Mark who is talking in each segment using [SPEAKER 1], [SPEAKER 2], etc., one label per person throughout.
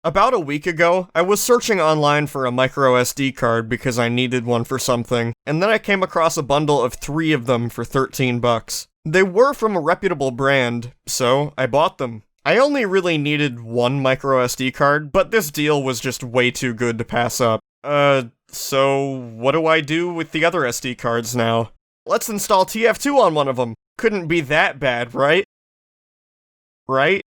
[SPEAKER 1] About a week ago, I was searching online for a microSD card because I needed one for something, and then I came across a bundle of 3 of them for $13. They were from a reputable brand, so I bought them. I only really needed one microSD card, but this deal was just way too good to pass up. So what do I do with the other SD cards now? Let's install TF2 on one of them. Couldn't be that bad, right? Right?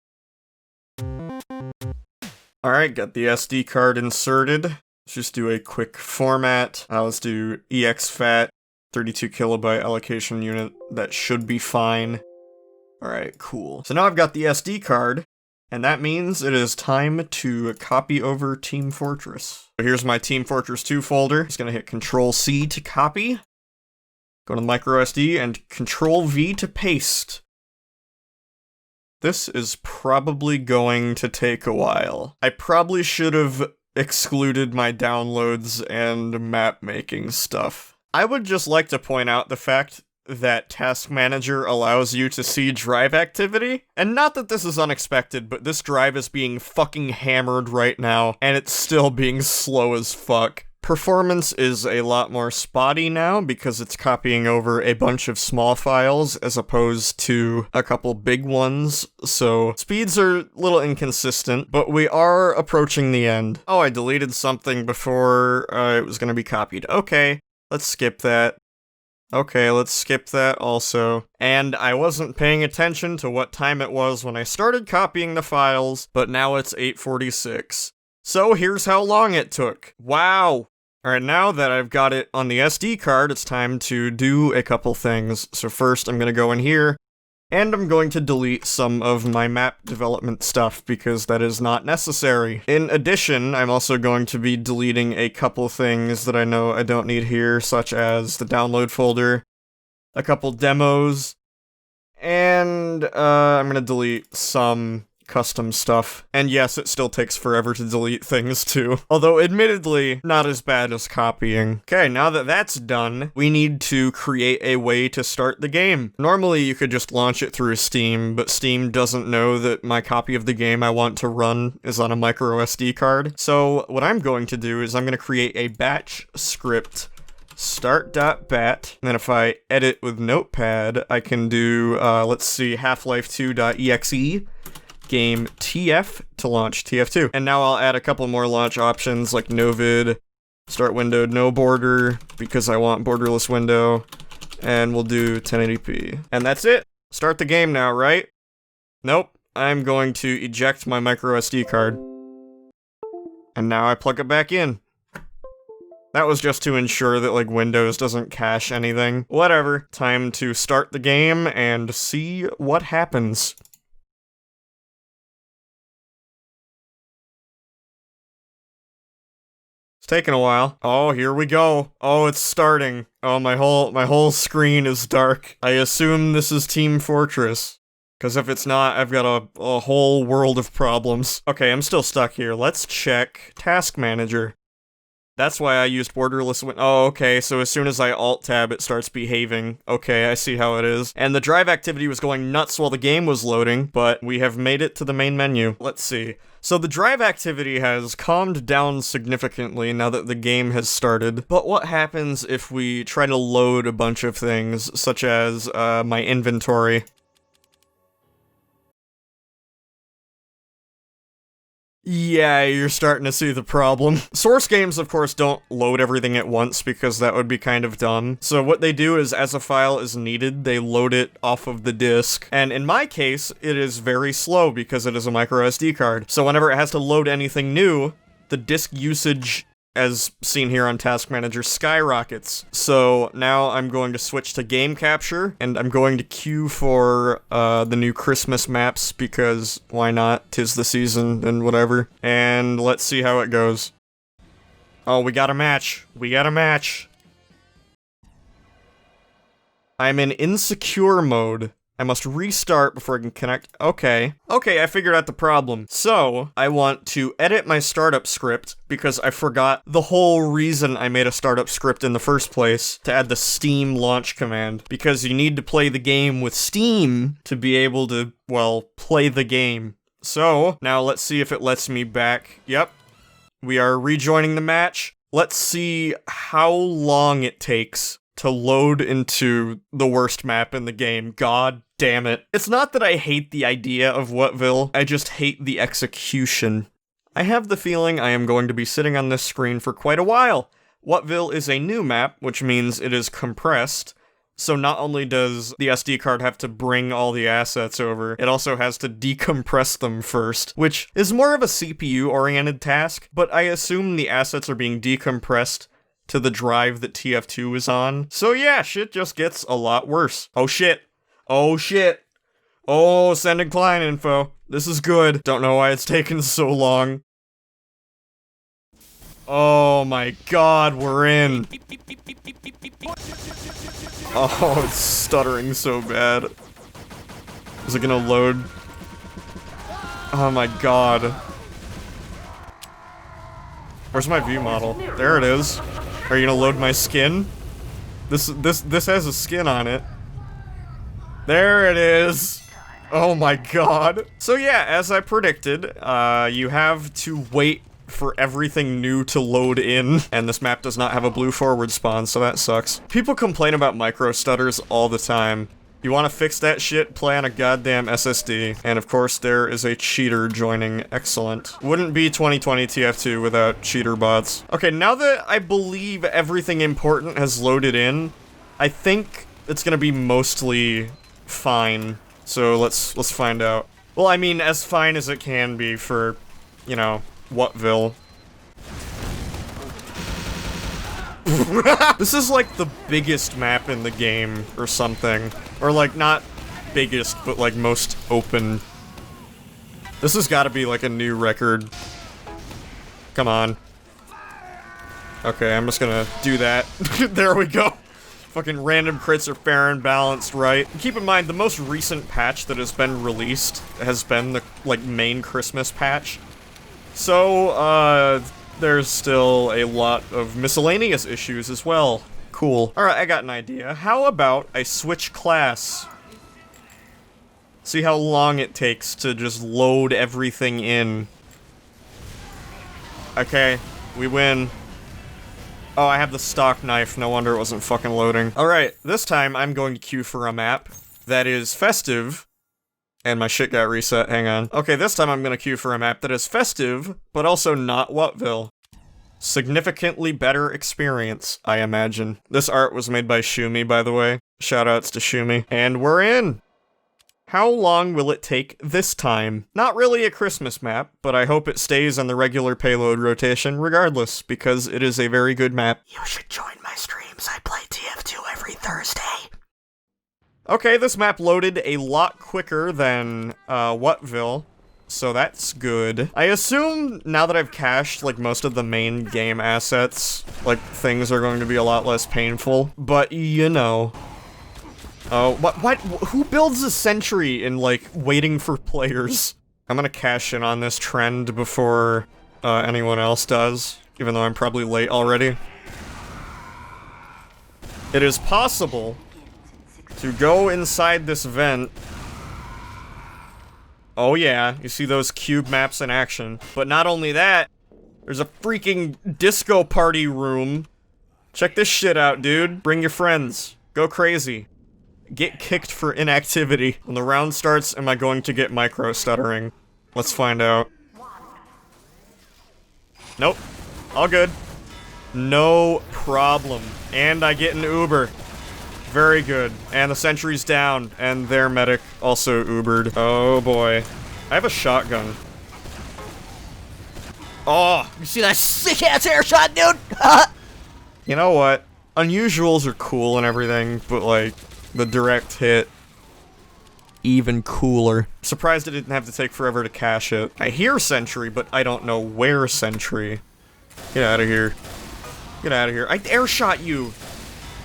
[SPEAKER 1] Alright, got the SD card inserted. Let's just do a quick format. Let's do exFAT, 32 kilobyte allocation unit. That should be fine. Alright, cool. So now I've got the SD card, and that means it is time to copy over Team Fortress. So here's my Team Fortress 2 folder. Just gonna hit Control-C to copy. Go to microSD and Control-V to paste. This is probably going to take a while. I probably should have excluded my downloads and map making stuff. I would just like to point out the fact that Task Manager allows you to see drive activity. And not that this is unexpected, but this drive is being fucking hammered right now, and it's still being slow as fuck. Performance is a lot more spotty now because it's copying over a bunch of small files as opposed to a couple big ones, so speeds are a little inconsistent, but we are approaching the end. Oh, I deleted something before it was gonna be copied. Okay, let's skip that. Okay, let's skip that also. And I wasn't paying attention to what time it was when I started copying the files, but now it's 8:46. So here's how long it took. Wow! Alright, now that I've got it on the SD card, it's time to do a couple things. So first, I'm gonna go in here, and I'm going to delete some of my map development stuff, because that is not necessary. In addition, I'm also going to be deleting a couple things that I know I don't need here, such as the download folder, a couple demos, and I'm gonna delete some custom stuff. And yes, it still takes forever to delete things too. Although admittedly, not as bad as copying. Okay, now that that's done, we need to create a way to start the game. Normally you could just launch it through Steam, but Steam doesn't know that my copy of the game I want to run is on a microSD card. So what I'm going to do is I'm going to create a batch script start.bat, and then if I edit with Notepad, I can do, let's see, half-life2.exe, game TF to launch TF2. And now I'll add a couple more launch options like no vid, start windowed, no border, because I want borderless window, and we'll do 1080p. And that's it. Start the game now, right? Nope. I'm going to eject my microSD card. And now I plug it back in. That was just to ensure that, like, Windows doesn't cache anything. Whatever. Time to start the game and see what happens. It's taking a while. Oh, here we go. Oh, it's starting. Oh, my whole screen is dark. I assume this is Team Fortress. Because if it's not, I've got a whole world of problems. Okay, I'm still stuck here. Let's check Task Manager. That's why I used borderless oh, okay, so as soon as I alt-tab, it starts behaving. Okay, I see how it is. And the drive activity was going nuts while the game was loading, but we have made it to the main menu. Let's see. So the drive activity has calmed down significantly now that the game has started, but what happens if we try to load a bunch of things, such as, my inventory? Yeah, you're starting to see the problem. Source games, of course, don't load everything at once because that would be kind of dumb. So what they do is, as a file is needed, they load it off of the disk. And in my case, it is very slow because it is a microSD card. So whenever it has to load anything new, the disk usage, as seen here on Task Manager, skyrockets. So now I'm going to switch to game capture, and I'm going to queue for the new Christmas maps, because why not? 'Tis the season and whatever. And let's see how it goes. Oh, we got a match. We got a match. I'm in insecure mode. I must restart before I can connect. Okay. Okay, I figured out the problem. So, I want to edit my startup script, because I forgot the whole reason I made a startup script in the first place, to add the Steam launch command. Because you need to play the game with Steam to be able to, well, play the game. So, now let's see if it lets me back. Yep. We are rejoining the match. Let's see how long it takes to load into the worst map in the game. God damn it. It's not that I hate the idea of Whatville, I just hate the execution. I have the feeling I am going to be sitting on this screen for quite a while. Whatville is a new map, which means it is compressed. So not only does the SD card have to bring all the assets over, it also has to decompress them first, which is more of a CPU-oriented task, but I assume the assets are being decompressed to the drive that TF2 is on. So yeah, shit just gets a lot worse. Oh shit. Oh shit. Oh, sending client info. This is good. Don't know why it's taken so long. Oh my god, we're in. Oh, it's stuttering so bad. Is it gonna load? Oh my god. Where's my view model? There it is. Are you gonna load my skin? This has a skin on it. There it is. Oh my god. So yeah, as I predicted, you have to wait for everything new to load in, and this map does not have a blue forward spawn, so that sucks. People complain about micro stutters all the time. You want to fix that shit, play on a goddamn SSD. And of course, there is a cheater joining. Excellent. Wouldn't be 2020 TF2 without cheater bots. Okay, now that I believe everything important has loaded in, I think it's gonna be mostly fine. So let's find out. Well, I mean, as fine as it can be for, you know, Whatville. This is like the biggest map in the game, or something. Or like, not biggest, but like most open. This has gotta be like a new record. Come on. Okay, I'm just gonna do that. There we go. Fucking random crits are fair and balanced, right? Keep in mind, the most recent patch that has been released has been the, like, main Christmas patch. So, there's still a lot of miscellaneous issues as well. Cool. Alright, I got an idea. How about I switch class? See how long it takes to just load everything in. Okay, we win. Oh, I have the stock knife, no wonder it wasn't fucking loading. Alright, this time I'm going to queue for a map that is festive. And my shit got reset, hang on. Okay, this time I'm gonna queue for a map that is festive, but also not Whatville. Significantly better experience, I imagine. This art was made by Shumi, by the way. Shoutouts to Shumi. And we're in! How long will it take this time? Not really a Christmas map, but I hope it stays on the regular payload rotation regardless, because it is a very good map. You should join my streams, I play TF2 every Thursday. Okay, this map loaded a lot quicker than, Whatville, so that's good. I assume, now that I've cached, like, most of the main game assets, like, things are going to be a lot less painful, but, you know. Oh, what, who builds a sentry in, like, waiting for players? I'm gonna cash in on this trend before, anyone else does, even though I'm probably late already. It is possible to go inside this vent. Oh yeah, you see those cube maps in action. But not only that, there's a freaking disco party room. Check this shit out, dude. Bring your friends. Go crazy. Get kicked for inactivity. When the round starts, am I going to get micro stuttering? Let's find out. Nope. All good. No problem. And I get an Uber. Very good. And the sentry's down, and their medic also Ubered. Oh boy. I have a shotgun. Oh, you see that sick-ass air shot, dude? You know what? Unusuals are cool and everything, but like, the direct hit, even cooler. Surprised it didn't have to take forever to cache it. I hear sentry, but I don't know where sentry. Get out of here. Get out of here. I air shot you!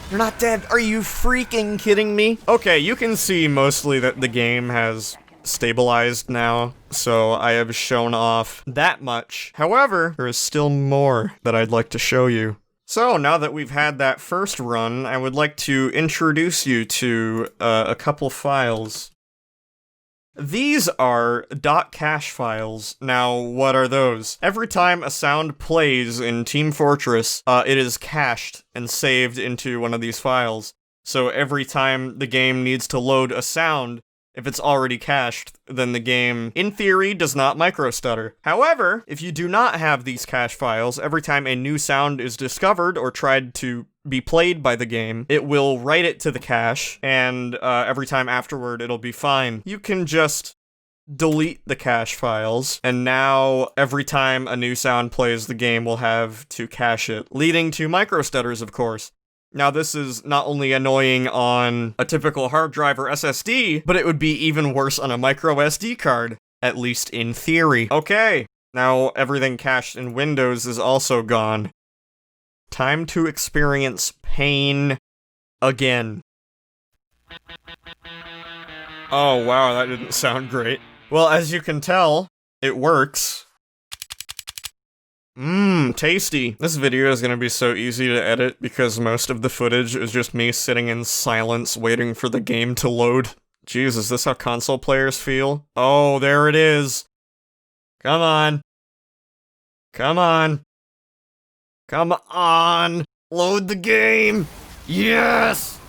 [SPEAKER 1] You're not dead. Are you freaking kidding me? Okay, you can see mostly that the game has stabilized now, so I have shown off that much. However, there is still more that I'd like to show you. So, now that we've had that first run, I would like to introduce you to a couple files. These are .cache files. Now, what are those? Every time a sound plays in Team Fortress, it is cached and saved into one of these files. So every time the game needs to load a sound, if it's already cached, then the game, in theory, does not microstutter. However, if you do not have these cache files, every time a new sound is discovered or tried to be played by the game, it will write it to the cache, and every time afterward it'll be fine. You can just delete the cache files, and now every time a new sound plays, the game will have to cache it, leading to microstutters, of course. Now, this is not only annoying on a typical hard drive or SSD, but it would be even worse on a MicroSD card, at least in theory. Okay, now everything cached in Windows is also gone. Time to experience pain again. Oh wow, that didn't sound great. Well, as you can tell, it works. Tasty. This video is gonna be so easy to edit because most of the footage is just me sitting in silence waiting for the game to load. Jeez, is this how console players feel? Oh, there it is. Come on. Come on. Come on. Load the game. Yes!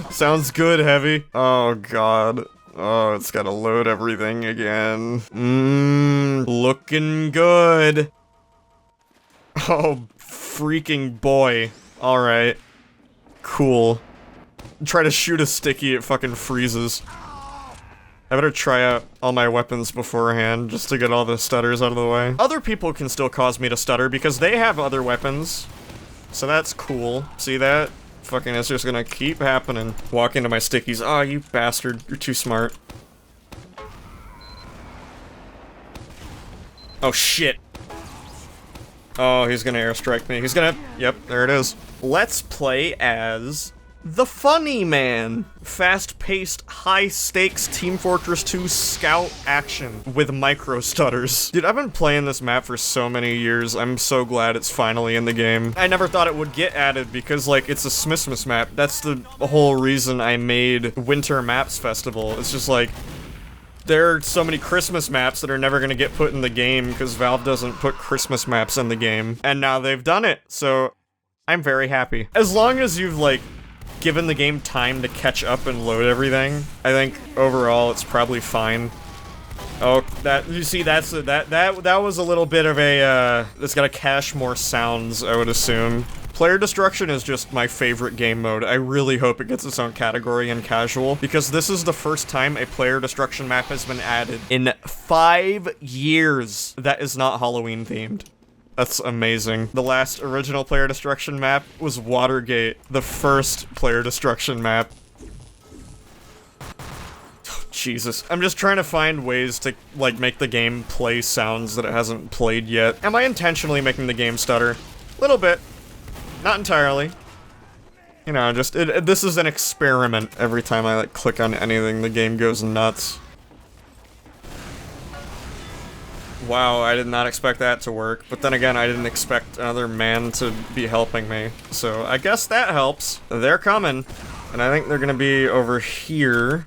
[SPEAKER 1] Sounds good, Heavy. Oh god. Oh, it's gotta load everything again. Looking good. Oh, freaking boy. Alright. Cool. Try to shoot a sticky, it fucking freezes. I better try out all my weapons beforehand, just to get all the stutters out of the way. Other people can still cause me to stutter because they have other weapons. So that's cool. See that? Fucking, it's just gonna keep happening. Walk into my stickies. Oh, you bastard. You're too smart. Oh, shit. Oh, he's gonna airstrike me. He's gonna... Yep, there it is. Let's play as... the Funny Man. Fast-paced, high-stakes Team Fortress 2 scout action with micro-stutters. Dude, I've been playing this map for so many years. I'm so glad it's finally in the game. I never thought it would get added because, like, it's a Smithmas map. That's the whole reason I made Winter Maps Festival. It's just like, there are so many Christmas maps that are never gonna get put in the game because Valve doesn't put Christmas maps in the game. And now they've done it, so I'm very happy. As long as you've, like, given the game time to catch up and load everything, I think overall it's probably fine. Oh, that, you see, that was a little bit of a, it's gotta cache more sounds, I would assume. Player destruction is just my favorite game mode. I really hope it gets its own category in casual, because this is the first time a player destruction map has been added in 5 years that is not Halloween themed. That's amazing. The last original player destruction map was Watergate, the first player destruction map. Oh, Jesus. I'm just trying to find ways to, like, make the game play sounds that it hasn't played yet. Am I intentionally making the game stutter? Little bit. Not entirely. You know, just, this is an experiment. Every time I, like, click on anything, the game goes nuts. Wow, I did not expect that to work, but then again, I didn't expect another man to be helping me, so I guess that helps. They're coming, and I think they're gonna be over here.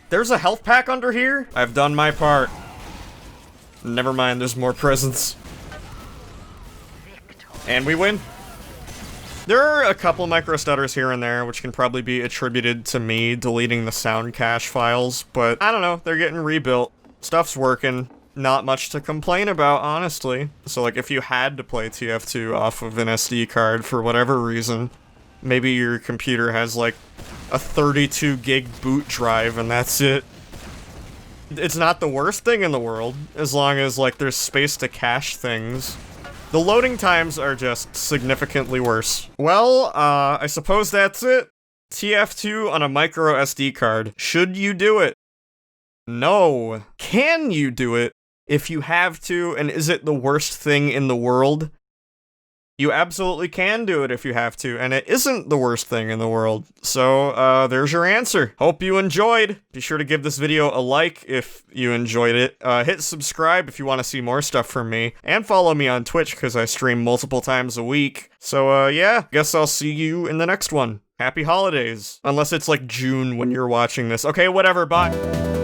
[SPEAKER 1] There's a health pack under here? I've done my part. Never mind, there's more presents. And we win. There are a couple microstutters here and there, which can probably be attributed to me deleting the sound cache files, but I don't know, they're getting rebuilt. Stuff's working. Not much to complain about, honestly. So, like, if you had to play TF2 off of an SD card for whatever reason, maybe your computer has, like, a 32 gig boot drive and that's it. It's not the worst thing in the world, as long as, like, there's space to cache things. The loading times are just significantly worse. Well, I suppose that's it. TF2 on a micro SD card. Should you do it? No. Can you do it? If you have to, and is it the worst thing in the world? You absolutely can do it if you have to, and it isn't the worst thing in the world. So, there's your answer. Hope you enjoyed. Be sure to give this video a like if you enjoyed it. Hit subscribe if you want to see more stuff from me, and follow me on Twitch because I stream multiple times a week. So, yeah, guess I'll see you in the next one. Happy holidays. Unless it's like June when you're watching this. Okay, whatever, bye.